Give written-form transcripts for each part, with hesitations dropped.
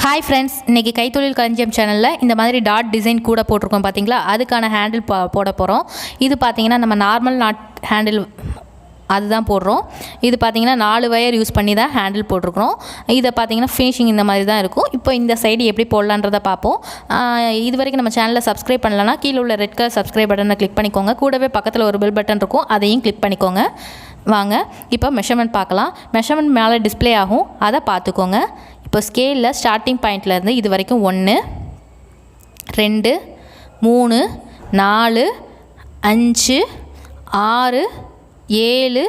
Hi friends, இன்றைக்கி கைத்தொழில் களஞ்சியம் சேனலில் இந்த மாதிரி டாட் டிசைன் கூட போட்டிருக்கோம் பார்த்தீங்களா, அதுக்கான ஹேண்டில் போட போகிறோம். இது பார்த்திங்கன்னா நம்ம நார்மல் நாட் ஹேண்டில் அதுதான் போடுறோம். இது பார்த்திங்கன்னா 4 வயர் யூஸ் பண்ணி தான் ஹேண்டில் போட்டிருக்கிறோம். இதை பார்த்திங்கன்னா ஃபினிஷிங் இந்த மாதிரி தான் இருக்கும். இப்போ இந்த சைடு எப்படி போடலான்றதை பார்ப்போம். இது வரைக்கும் நம்ம சேனலில் சப்ஸ்கிரைப் பண்ணலன்னா கீழே உள்ள ரெட் கலர் சப்ஸ்கிரைப் பட்டனை கிளிக் பண்ணிக்கோங்க. கூடவே பக்கத்தில் ஒரு பெல் பட்டன் இருக்கும், அதையும் கிளிக் பண்ணிக்கோங்க. வாங்க இப்போ மெஷர்மெண்ட் பார்க்கலாம். மெஷர்மெண்ட் மேலே டிஸ்பிளே ஆகும், அதை பார்த்துக்கோங்க. இப்போ ஸ்கேலில் ஸ்டார்டிங் பாயிண்ட்லேருந்து இது வரைக்கும் 1 2 3 4 5 6 7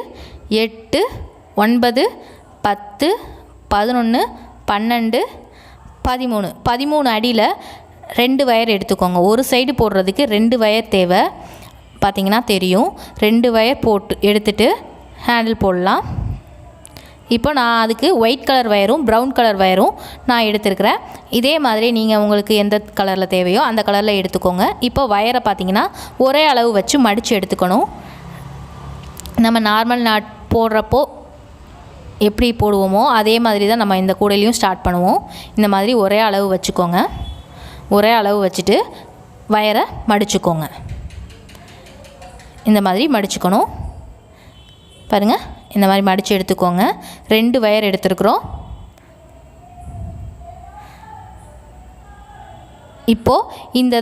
8 9 10 11 12 13 அடியில் 2 வயர் எடுத்துக்கோங்க. ஒரு சைடு போடுறதுக்கு 2 வயர் தேவை. பார்த்திங்கன்னா தெரியும். 2 வயர் போட்டு எடுத்துகிட்டு ஹேண்டில் போடலாம். இப்போ நான் அதுக்கு ஒயிட் கலர் வயரும் ப்ரௌன் கலர் வயரும் நான் எடுத்துருக்கிறேன். இதே மாதிரி நீங்கள் உங்களுக்கு எந்த கலரில் தேவையோ அந்த கலரில் எடுத்துக்கோங்க. இப்போ வயரை பார்த்திங்கன்னா ஒரே அளவு வச்சு மடித்து எடுத்துக்கணும். நம்ம நார்மல் நாட் போடுறப்போ எப்படி போடுவோமோ அதே மாதிரி தான் நம்ம இந்த கூடையிலையும் ஸ்டார்ட் பண்ணுவோம். இந்த மாதிரி ஒரே அளவு வச்சுக்கோங்க. ஒரே அளவு வச்சுட்டு வயரை மடிச்சுக்கோங்க. இந்த மாதிரி மடிச்சுக்கணும். பாருங்கள், இந்த மாதிரி மடித்து எடுத்துக்கோங்க. 2 வயர் எடுத்துருக்குறோம். இப்போது இந்த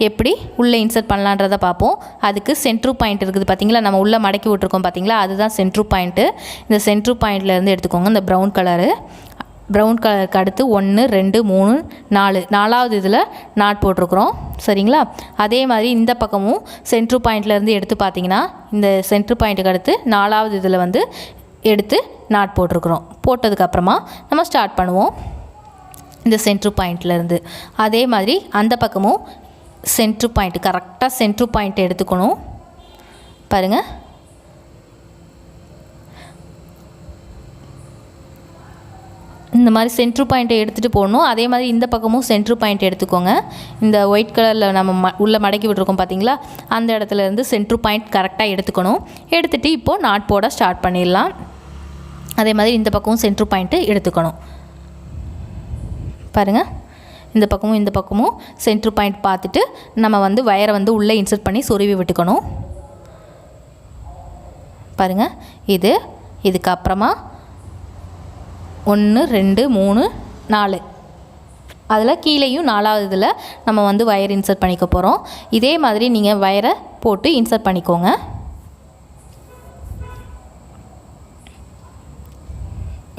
எப்படி உள்ளே இன்சர்ட் பண்ணலான்றதை பார்ப்போம். அதுக்கு சென்ட்ரு பாயிண்ட் இருக்குது பார்த்திங்களா, நம்ம உள்ளே மடக்கி விட்ருக்கோம் பார்த்திங்களா, அதுதான் சென்ட்ரு பாயிண்ட்டு. இந்த சென்ட்ரு பாயிண்ட்லேருந்து எடுத்துக்கோங்க. இந்த ப்ரௌன் கலருக்கு அடுத்து 1 2 3 4 4வது இதில் நாட் போட்டிருக்கிறோம். சரிங்களா? அதே மாதிரி இந்த பக்கமும் சென்ட்ரு பாயிண்ட்லேருந்து எடுத்து பார்த்திங்கன்னா இந்த சென்ட்ரு பாயிண்ட்டுக்கு அடுத்து 4வது இதில் வந்து எடுத்து நாட் போட்டிருக்கிறோம். போட்டதுக்கப்புறமா நம்ம ஸ்டார்ட் பண்ணுவோம் இந்த சென்ட்ரு பாயிண்ட்லேருந்து. அதே மாதிரி அந்த பக்கமும் சென்ட்ரு பாயிண்ட் கரெக்டாக சென்ட்ரு பாயிண்ட் எடுத்துக்கணும். பாருங்கள், இந்த மாதிரி சென்ட்ரு பாயிண்ட்டை எடுத்துகிட்டு போடணும். அதே மாதிரி இந்த பக்கமும் சென்ட்ரு பாயிண்ட் எடுத்துக்கோங்க. இந்த ஒயிட் கலரில் நம்ம உள்ளே மடக்கி விட்டுருக்கோம் பார்த்திங்களா, அந்த இடத்துலேருந்து சென்ட்ரு பாயிண்ட் கரெக்டாக எடுத்துக்கணும். எடுத்துகிட்டு இப்போது நாட் போட ஸ்டார்ட் பண்ணிடலாம். அதே மாதிரி இந்த பக்கமும் சென்ட்ரு பாயிண்ட்டு எடுத்துக்கணும். பாருங்கள், இந்த பக்கமும் சென்ட்ரு பாயிண்ட் பார்த்துட்டு நம்ம வந்து வயரை வந்து உள்ளே இன்சர்ட் பண்ணி சொருவி விட்டுக்கணும். பாருங்கள், இதுக்கப்புறமா 1 2 3 4 அதில் கீழேயும் 4வது இதில் நம்ம வந்து வயர் இன்சர்ட் பண்ணிக்க போகிறோம். இதே மாதிரி நீங்கள் வயரை போட்டு இன்சர்ட் பண்ணிக்கோங்க.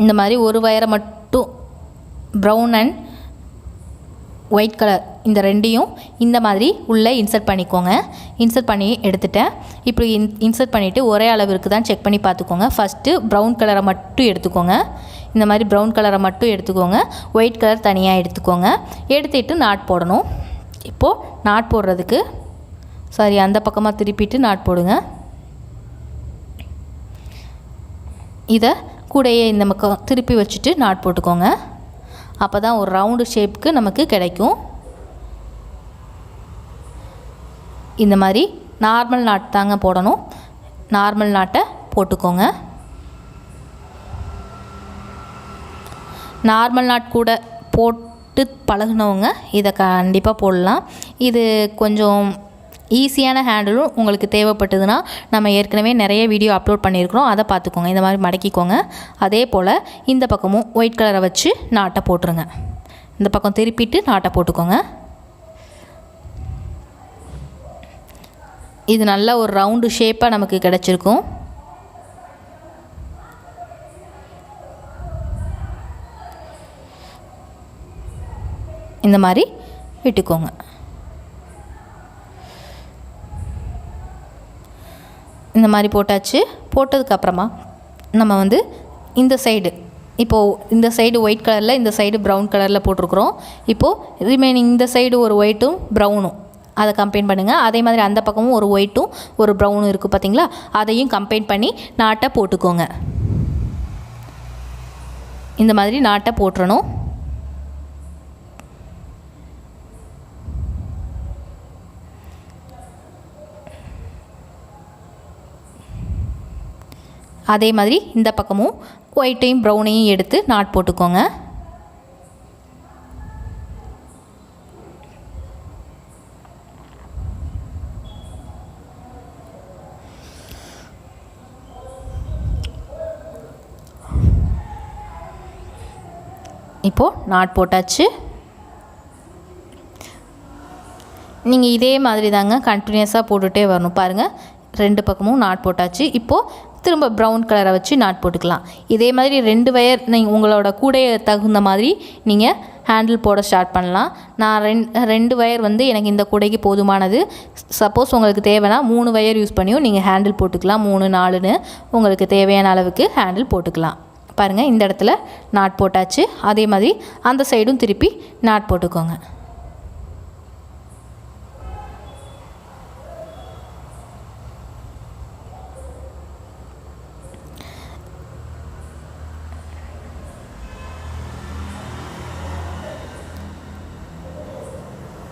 இந்த மாதிரி ஒரு வயரை மட்டும் ப்ரௌன் அண்ட் ஒயிட் கலர் இந்த ரெண்டையும் இந்த மாதிரி உள்ளே இன்சர்ட் பண்ணிக்கோங்க. இன்சர்ட் பண்ணி எடுத்துட்டேன். இப்படி இன்சர்ட் பண்ணிவிட்டு ஒரே அளவிற்கு தான் செக் பண்ணி பார்த்துக்கோங்க. ஃபஸ்ட்டு ப்ரௌன் கலரை மட்டும் எடுத்துக்கோங்க. இந்த மாதிரி ப்ரௌன் கலரை மட்டும் எடுத்துக்கோங்க. ஒயிட் கலர் தனியாக எடுத்துக்கோங்க. எடுத்துகிட்டு நாட் போடணும். இப்போது நாட் போடுறதுக்கு அந்த பக்கமாக திருப்பிட்டு நாட் போடுங்க. இதை கூடையே இந்த பக்கம் திருப்பி வச்சுட்டு நாட் போட்டுக்கோங்க. அப்போ தான் ஒரு ரவுண்டு ஷேப்புக்கு நமக்கு கிடைக்கும். இந்த மாதிரி நார்மல் நாட் தாங்க போடணும். நார்மல் நாட்டை போட்டுக்கோங்க. நார்மல் நாட் கூட போட்டு பழகினவங்க இதை கண்டிப்பாக போடலாம். இது கொஞ்சம் ஈஸியான ஹேண்டிலும் உங்களுக்கு தேவைப்பட்டதுன்னா நம்ம ஏற்கனவே நிறைய வீடியோ அப்லோட் பண்ணியிருக்கிறோம், அதை பார்த்துக்கோங்க. இந்த மாதிரி மடக்கிக்கோங்க. அதே போல் இந்த பக்கமும் ஒயிட் கலரை வச்சு நாட்டை போட்டுருங்க. இந்த பக்கம் திருப்பிட்டு நாட்டை போட்டுக்கோங்க. இது நல்ல ஒரு ரவுண்டு ஷேப்பாக நமக்கு கிடச்சிருக்கும். இந்த மாதிரி விட்டுக்கோங்க. இந்த மாதிரி போட்டாச்சு. போட்டதுக்கப்புறமா நம்ம வந்து இந்த சைடு இப்போது இந்த சைடு ஒயிட் கலரில் இந்த சைடு ப்ரௌன் கலரில் போட்டிருக்குறோம். இப்போது ரிமைனிங் இந்த சைடு ஒரு ஒயிட்டும் ப்ரௌனும் அதை கம்பைன் பண்ணுங்கள். அதே மாதிரி அந்த பக்கமும் ஒரு ஒயிட்டும் ஒரு ப்ரௌனும் இருக்குது பார்த்திங்களா, அதையும் கம்பைன் பண்ணி நாட்டை போட்டுக்கோங்க. இந்த மாதிரி நாட்டை போட்டுறணும். அதே மாதிரி இந்த பக்கமும் ஒயிட்டையும் ப்ரௌனையும் எடுத்து நாட் போட்டுக்கோங்க. இப்போது நாட் போட்டாச்சு. நீங்கள் இதே மாதிரி தாங்க கண்டினியூஸாக போட்டுகிட்டே வரணும். பாருங்கள், 2 பக்கமும் நாட் போட்டாச்சு. இப்போது திரும்ப ப்ரௌன் கலரை வச்சு நாட் போட்டுக்கலாம். இதே மாதிரி 2 வயர் நீங்கள் உங்களோட கூடைய தகுந்த மாதிரி நீங்கள் ஹேண்டில் போட ஸ்டார்ட் பண்ணலாம். நான் 2 வயர் வந்து எனக்கு இந்த கூடைக்கு போதுமானது. சப்போஸ் உங்களுக்கு தேவைன்னா 3 வயர் யூஸ் பண்ணியும் நீங்கள் ஹேண்டில் போட்டுக்கலாம். 3 4ன்னு உங்களுக்கு தேவையான அளவுக்கு ஹேண்டில் போட்டுக்கலாம். பாருங்கள், இந்த இடத்துல நாட் போட்டாச்சு. அதே மாதிரி அந்த சைடும் திருப்பி நாட் போட்டுக்கோங்க.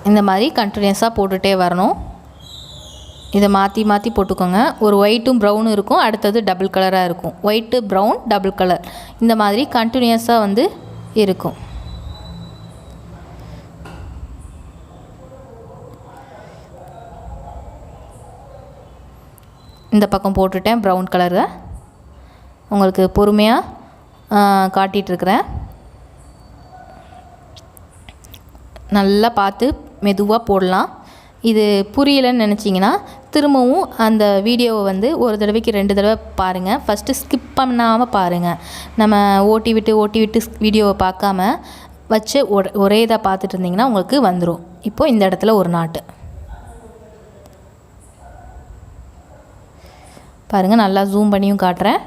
இந்த மாதிரி கண்டினியூஸாக போட்டுகிட்டே வரணும். இதை மாற்றி மாற்றி போட்டுக்கோங்க. ஒரு ஒயிட்டும் ப்ரௌனும் இருக்கும், அடுத்தது டபுள் கலராக இருக்கும். ஒயிட்டு ப்ரௌன் டபுள் கலர், இந்த மாதிரி கண்டினியூஸாக வந்து இருக்கும். இந்த பக்கம் போட்டுட்டேன் ப்ரௌன் கலரை. உங்களுக்கு பொறுமையாக காட்டிகிட்ருக்கிறேன். நல்லா பார்த்து மெதுவாக போடலாம். இது புரியலைன்னு நினச்சிங்கன்னா திரும்பவும் அந்த வீடியோவை வந்து ஒரு தடவைக்கு 2 தடவை பாருங்கள். ஃபஸ்ட்டு ஸ்கிப் பண்ணாமல் பாருங்கள். நம்ம ஓட்டி விட்டு வீடியோவை பார்க்காம வச்சு ஒரே இதாக பார்த்துட்டு இருந்திங்கன்னா உங்களுக்கு வந்துடும். இப்போது இந்த இடத்துல ஒரு நாட்டு பாருங்கள், நல்லா ஜூம் பண்ணியும் காட்டுறேன்.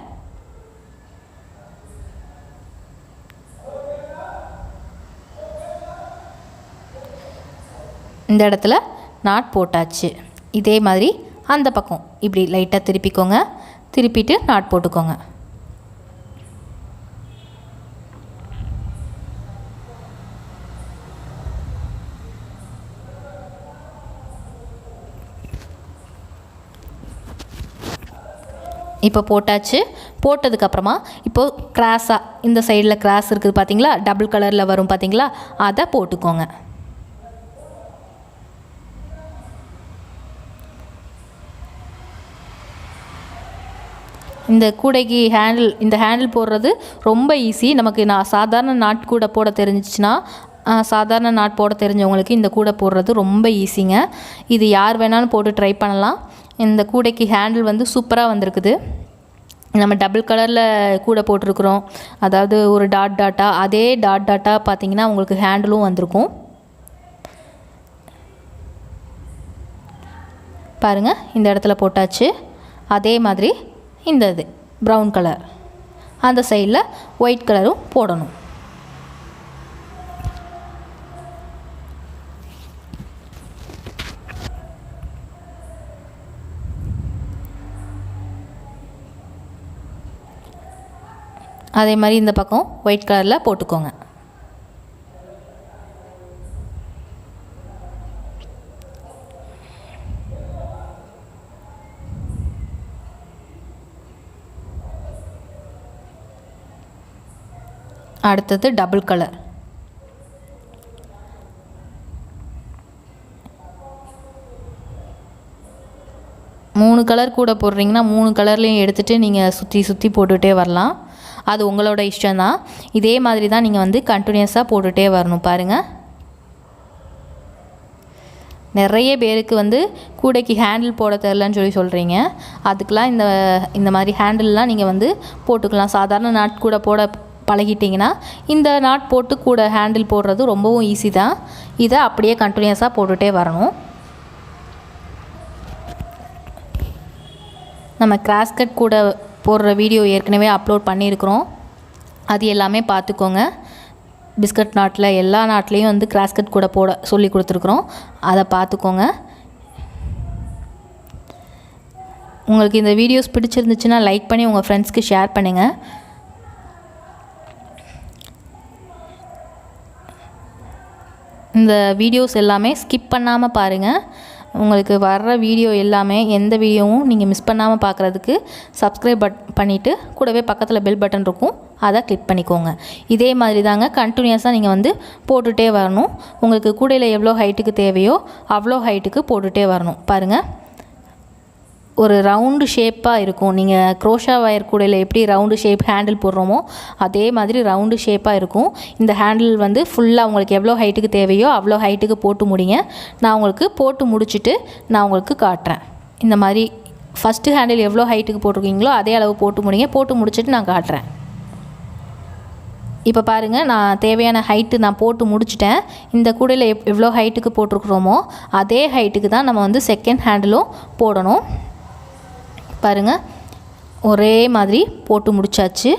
இந்த இடத்துல நாட் போட்டாச்சு. இதே மாதிரி அந்த பக்கம் இப்படி லைட்டாக திருப்பிக்கோங்க. திருப்பிட்டு நாட் போட்டுக்கோங்க. இப்போ போட்டாச்சு. போட்டதுக்கப்புறமா இப்போது கிராஸாக இந்த சைடில் கிராஸ் இருக்குது பார்த்தீங்களா, டபுள் கலரில் வரும் பார்த்தீங்களா, அதை போட்டுக்கோங்க. இந்த கூடைக்கு இந்த ஹேண்டில் போடுறது ரொம்ப ஈஸி. நமக்கு சாதாரண நாட் கூடை போட தெரிஞ்சிச்சுன்னா, சாதாரண நாட் போட தெரிஞ்சவங்களுக்கு இந்த கூடை போடுறது ரொம்ப ஈஸிங்க. இது யார் வேணாலும் போட்டு ட்ரை பண்ணலாம். இந்த கூடைக்கு ஹேண்டில் வந்து சூப்பராக வந்திருக்குது. நம்ம டபுள் கலரில் கூடை போட்டிருக்கிறோம், அதாவது ஒரு டாட்டாக அதே டாட்டாக பார்த்திங்கன்னா உங்களுக்கு ஹேண்டிலும் வந்திருக்கும். பாருங்கள், இந்த இடத்துல போட்டாச்சு. அதே மாதிரி இந்த இது ப்ரௌன் கலர், அந்த சைடில் ஒயிட் கலரும் போடணும். அதே மாதிரி இந்த பக்கம் ஒயிட் கலரில் போட்டுக்கோங்க. அடுத்தது டபுள் கலர். மூணு கலர் கூட போடுறீங்கன்னா 3 கலர்லேயும் எடுத்துகிட்டு நீங்கள் சுற்றி போட்டுகிட்டே வரலாம். அது உங்களோட இஷ்டம்தான். இதே மாதிரி தான் நீங்கள் வந்து கண்டினியூஸாக போட்டுகிட்டே வரணும். பாருங்கள், நிறைய பேருக்கு வந்து கூடைக்கு ஹேண்டில் போட தெரிலன்னு சொல்கிறீங்க. அதுக்கெலாம் இந்த மாதிரி ஹேண்டில்லாம் நீங்கள் வந்து போட்டுக்கலாம். சாதாரண நாட் கூட போட பழகிட்டிங்கன்னா இந்த நாட் போட்டு கூட ஹேண்டில் போடுறது ரொம்பவும் ஈஸி தான். இதை அப்படியே கண்டினியூஸாக போட்டுகிட்டே வரணும். நம்ம கிராஸ்கட் கூட போடுற வீடியோ ஏற்கனவே அப்லோட் பண்ணியிருக்கிறோம். அது எல்லாமே பார்த்துக்கோங்க. பிஸ்கட் நாட்டில் எல்லா நாட்லேயும் வந்து கிராஸ்கட் கூட போட சொல்லி கொடுத்துருக்குறோம். அதை பார்த்துக்கோங்க. உங்களுக்கு இந்த வீடியோஸ் பிடிச்சிருந்துச்சுன்னா லைக் பண்ணி உங்கள் ஃப்ரெண்ட்ஸ்க்கு ஷேர் பண்ணுங்கள். இந்த வீடியோஸ் எல்லாமே ஸ்கிப் பண்ணாமல் பாருங்கள். உங்களுக்கு வர்ற வீடியோ எல்லாமே எந்த வீடியோவும் நீங்கள் மிஸ் பண்ணாமல் பார்க்குறதுக்கு சப்ஸ்கிரைப் பண்ணிவிட்டு கூடவே பக்கத்தில் பெல் பட்டன் இருக்கும், அதை கிளிக் பண்ணிக்கோங்க. இதே மாதிரி தாங்க கண்டினியூஸாக நீங்கள் வந்து போட்டுகிட்டே வரணும். உங்களுக்கு கூடையில் எவ்வளோ ஹைட்டுக்கு தேவையோ அவ்வளோ ஹைட்டுக்கு போட்டுகிட்டே வரணும். பாருங்கள், ஒரு ரவுண்டு ஷேப்பாக இருக்கும். நீங்கள் க்ரோஷா வயர் கூடையில் எப்படி ரவுண்டு ஷேப் ஹேண்டில் போடுறோமோ அதே மாதிரி ரவுண்டு ஷேப்பாக இருக்கும். இந்த ஹேண்டில் வந்து ஃபுல்லாக உங்களுக்கு எவ்வளோ ஹைட்டுக்கு தேவையோ அவ்வளோ ஹைட்டுக்கு போட்டு முடிங்க. நான் உங்களுக்கு போட்டு முடிச்சுட்டு நான் உங்களுக்கு காட்டுறேன். இந்த மாதிரி ஃபஸ்ட்டு ஹேண்டில் எவ்வளோ ஹைட்டுக்கு போட்டிருக்கீங்களோ அதே அளவு போட்டு முடிங்க. போட்டு முடிச்சுட்டு நான் காட்டுறேன். இப்போ பாருங்கள், நான் தேவையான ஹைட்டு நான் போட்டு முடிச்சிட்டேன். இந்த கூடையில் எவ்வளோ ஹைட்டுக்கு போட்டிருக்கிறோமோ அதே ஹைட்டுக்கு தான் நம்ம வந்து செகண்ட் ஹேண்டிலும் போடணும். பாருங்கள், ஒரே மாதிரி போட்டு முடிச்சாச்சு.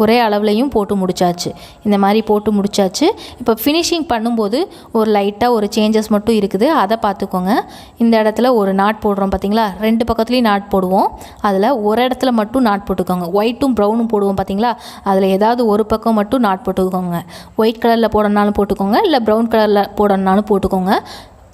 ஒரே அளவுலையும் போட்டு முடிச்சாச்சு. இந்த மாதிரி போட்டு முடிச்சாச்சு. இப்போ ஃபினிஷிங் பண்ணும்போது ஒரு லைட்டாக ஒரு சேஞ்சஸ் மட்டும் இருக்குது, அதை பார்த்துக்கோங்க. இந்த இடத்துல ஒரு நாட் போடுறோம் பார்த்தீங்களா, 2 பக்கத்துலேயும் நாட் போடுவோம். அதில் ஒரு இடத்துல மட்டும் நாட் போட்டுக்கோங்க. ஒயிட்டும் ப்ரௌனும் போடுவோம் பார்த்தீங்களா, அதில் ஏதாவது ஒரு பக்கம் மட்டும் நாட் போட்டுக்கோங்க. ஒயிட் கலரில் போடணுனாலும் போட்டுக்கோங்க, இல்லை ப்ரௌன் கலரில் போடணுனாலும் போட்டுக்கோங்க.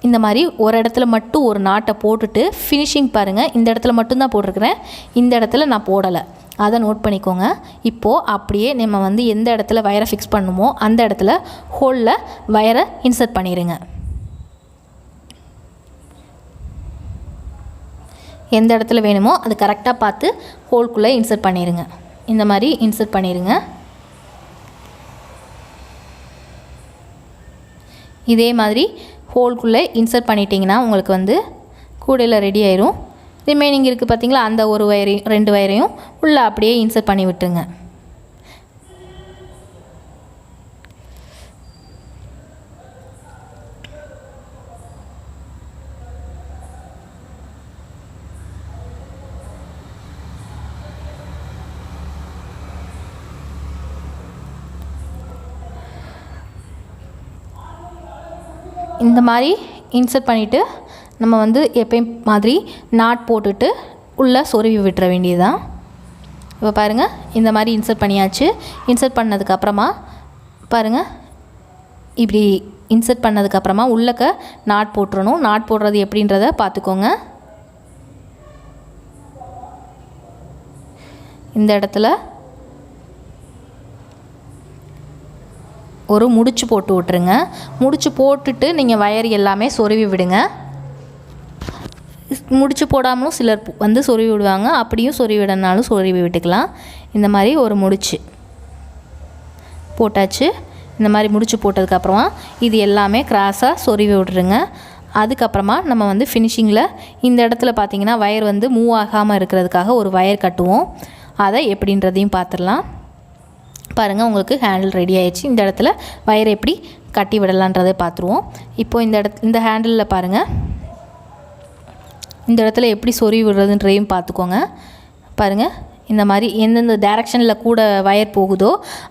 இந்த மாதிரி ஒரு இடத்துல மட்டும் ஒரு நாட்டை போட்டுட்டு ஃபினிஷிங் பாருங்கள். இந்த இடத்துல மட்டும்தான் போட்டிருக்கிறேன், இந்த இடத்துல நான் போடலை, அதை நோட் பண்ணிக்கோங்க. இப்போது அப்படியே நம்ம வந்து எந்த இடத்துல வயரை ஃபிக்ஸ் பண்ணுமோ அந்த இடத்துல ஹோலில் வயரை இன்சர்ட் பண்ணிடுங்க. எந்த இடத்துல வேணுமோ அது கரெக்டாக பார்த்து ஹோல்குள்ளே இன்சர்ட் பண்ணிடுங்க. இந்த மாதிரி இன்சர்ட் பண்ணிடுங்க. இதே மாதிரி ஹோல்குள்ளே இன்சர்ட் பண்ணிட்டீங்கன்னா உங்களுக்கு வந்து கூடையில் ரெடி ஆயிரும். ரிமைனிங் இருக்குது பார்த்தீங்களா, அந்த ஒரு வயரையும் 2 வயரையும் உள்ளே அப்படியே இன்சர்ட் பண்ணி விட்டுருங்க. இந்த மாதிரி இன்சர்ட் பண்ணிவிட்டு நம்ம வந்து எப்பயும் மாதிரி நாட் போட்டுட்டு உள்ளே சொருவி விட்டுற வேண்டியதுதான். இப்போ பாருங்கள், இந்த மாதிரி இன்சர்ட் பண்ணியாச்சு. இன்சர்ட் பண்ணதுக்கப்புறமா பாருங்கள், இப்படி இன்சர்ட் பண்ணதுக்கப்புறமா உள்ளக்க நாட் போட்டுறணும். நாட் போடுறது எப்படின்றத பார்த்துக்கோங்க. இந்த இடத்துல ஒரு முடிச்சு போட்டு விட்டுருங்க. முடிச்சு போட்டுட்டு நீங்கள் வயர் எல்லாமே சொருவி விடுங்க. முடிச்சு போடாமலும் சிலர் வந்து சொருவி விடுவாங்க, அப்படியும் சொருவி விடனாலும் சொருவி விட்டுக்கலாம். இந்த மாதிரி ஒரு முடிச்சு போட்டாச்சு. இந்த மாதிரி முடிச்சு போட்டதுக்கப்புறமா இது எல்லாமே கிராஸாக சொருவி விட்டுருங்க. அதுக்கப்புறமா நம்ம வந்து ஃபினிஷிங்கில் இந்த இடத்துல பார்த்திங்கன்னா வயர் வந்து மூவ் ஆகாமல் இருக்கிறதுக்காக ஒரு வயர் கட்டுவோம். அதை எப்படின்றதையும் பார்த்துடலாம். பாருங்கள், உங்களுக்கு ஹேண்டில் ரெடி ஆயிடுச்சு. இந்த இடத்துல வயரை எப்படி கட்டி விடலான்றதை பார்த்துருவோம். இப்போது இந்த ஹேண்டிலில் பாருங்கள், இந்த இடத்துல எப்படி சொருவி விடுறதுன்றதையும் பார்த்துக்கோங்க. பாருங்கள், இந்த மாதிரி எந்தெந்த டைரக்ஷனில் கூட வயர் போகுதோ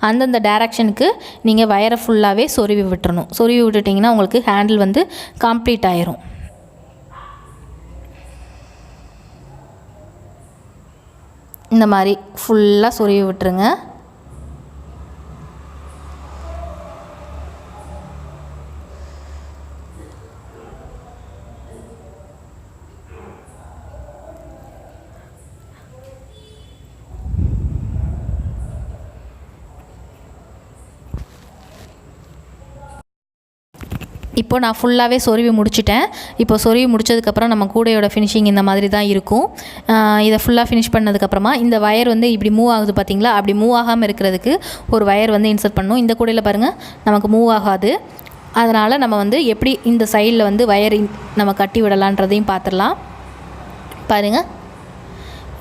அந்தந்த டைரக்ஷனுக்கு நீங்கள் வயரை ஃபுல்லாகவே சொருவி விட்டுறணும். சொருவி விட்டுட்டிங்கன்னா உங்களுக்கு ஹேண்டில் வந்து கம்ப்ளீட் ஆயிரும். இந்த மாதிரி ஃபுல்லாக சொருவி விட்டுருங்க. இப்போ நான் ஃபுல்லாகவே சொருவி முடிச்சிட்டேன். இப்போ சொருவி முடித்ததுக்கப்புறம் நம்ம கூடையோட ஃபினிஷிங் இந்த மாதிரி தான் இருக்கும். இதை ஃபுல்லாக ஃபினிஷ் பண்ணதுக்கப்புறமா இந்த வயர் வந்து இப்படி மூவ் ஆகுது பார்த்திங்களா, அப்படி மூவ் ஆகாமல் இருக்கிறதுக்கு ஒரு வயர் வந்து இன்சர்ட் பண்ணணும். இந்த கூடையில் பாருங்கள், நமக்கு மூவ் ஆகாது. அதனால் நம்ம வந்து எப்படி இந்த சைடில் வந்து வயர் நம்ம கட்டி விடலான்றதையும் பார்த்துடலாம். பாருங்கள்,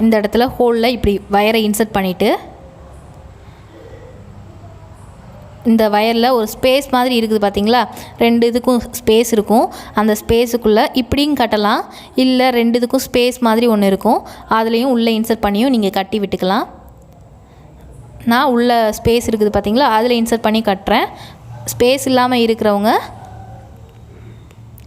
இந்த இடத்துல ஹோலில் இப்படி வயரை இன்சர்ட் பண்ணிவிட்டு இந்த வயரில் ஒரு ஸ்பேஸ் மாதிரி இருக்குது பார்த்திங்களா, 2 இதுக்கும் ஸ்பேஸ் இருக்கும். அந்த ஸ்பேஸுக்குள்ளே இப்படியும் கட்டலாம், இல்லை 2 இதுக்கும் ஸ்பேஸ் மாதிரி ஒன்று இருக்கும், அதுலேயும் உள்ளே இன்சர்ட் பண்ணியும் நீங்கள் கட்டி விட்டுக்கலாம். நான் உள்ள ஸ்பேஸ் இருக்குது பார்த்திங்களா, அதில் இன்சர்ட் பண்ணி கட்டுறேன். ஸ்பேஸ் இல்லாமல் இருக்கிறவங்க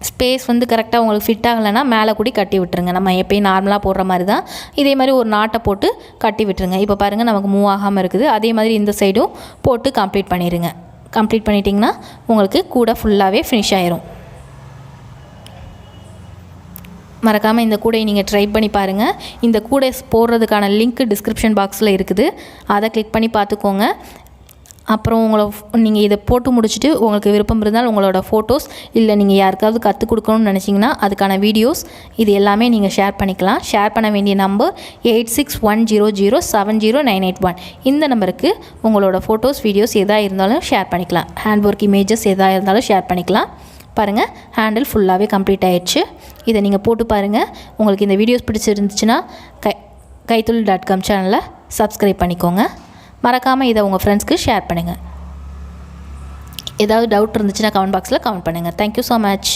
ஸ்பேஸ் வந்து கரெக்டாக உங்களுக்கு ஃபிட் ஆகலைன்னா மேலே கூடி கட்டி விட்டுருங்க. நம்ம எப்பயும் நார்மலாக போடுற மாதிரி தான் இதே மாதிரி ஒரு நாட்டை போட்டு கட்டி விட்டுருங்க. இப்போ பாருங்கள், நமக்கு மூவ் ஆகாமல் இருக்குது. அதே மாதிரி இந்த சைடும் போட்டு கம்ப்ளீட் பண்ணிடுங்க. கம்ப்ளீட் பண்ணிட்டிங்கன்னா உங்களுக்கு கூடை ஃபுல்லாகவே ஃபினிஷ் ஆயிரும். மறக்காமல் இந்த கூடையை நீங்கள் ட்ரை பண்ணி பாருங்கள். இந்த கூடை போடுறதுக்கான லிங்க் டிஸ்கிரிப்ஷன் பாக்ஸில் இருக்குது, அதை கிளிக் பண்ணி பார்த்துக்கோங்க. அப்புறம் நீங்கள் இதை போட்டு முடிச்சுட்டு உங்களுக்கு விருப்பம் இருந்தால் உங்களோட ஃபோட்டோஸ் இல்லை நீங்கள் யாருக்காவது கற்றுக் கொடுக்கணும்னு நினச்சிங்கன்னா அதுக்கான வீடியோஸ் இது எல்லாமே நீங்கள் ஷேர் பண்ணிக்கலாம். ஷேர் பண்ண வேண்டிய நம்பர் 8610070981. இந்த நம்பருக்கு உங்களோட ஃபோட்டோஸ் வீடியோஸ் எதாக இருந்தாலும் ஷேர் பண்ணிக்கலாம். ஹேண்ட் ஒர்க் இமேஜஸ் எதாக இருந்தாலும் ஷேர் பண்ணிக்கலாம். பாருங்கள், ஹேண்டில் ஃபுல்லாகவே கம்ப்ளீட் ஆகிடுச்சு. இதை நீங்கள் போட்டு பாருங்கள். உங்களுக்கு இந்த வீடியோஸ் பிடிச்சிருந்துச்சுன்னா கைத்தொழில்.com சேனலை சப்ஸ்கிரைப் பண்ணிக்கோங்க. மறக்காமல் இதை உங்கள் ஃப்ரெண்ட்ஸ்க்கு ஷேர் பண்ணுங்கள். ஏதாவது டவுட் இருந்துச்சுன்னா கமெண்ட் பாக்ஸில் கமெண்ட் பண்ணுங்கள். Thank you so much.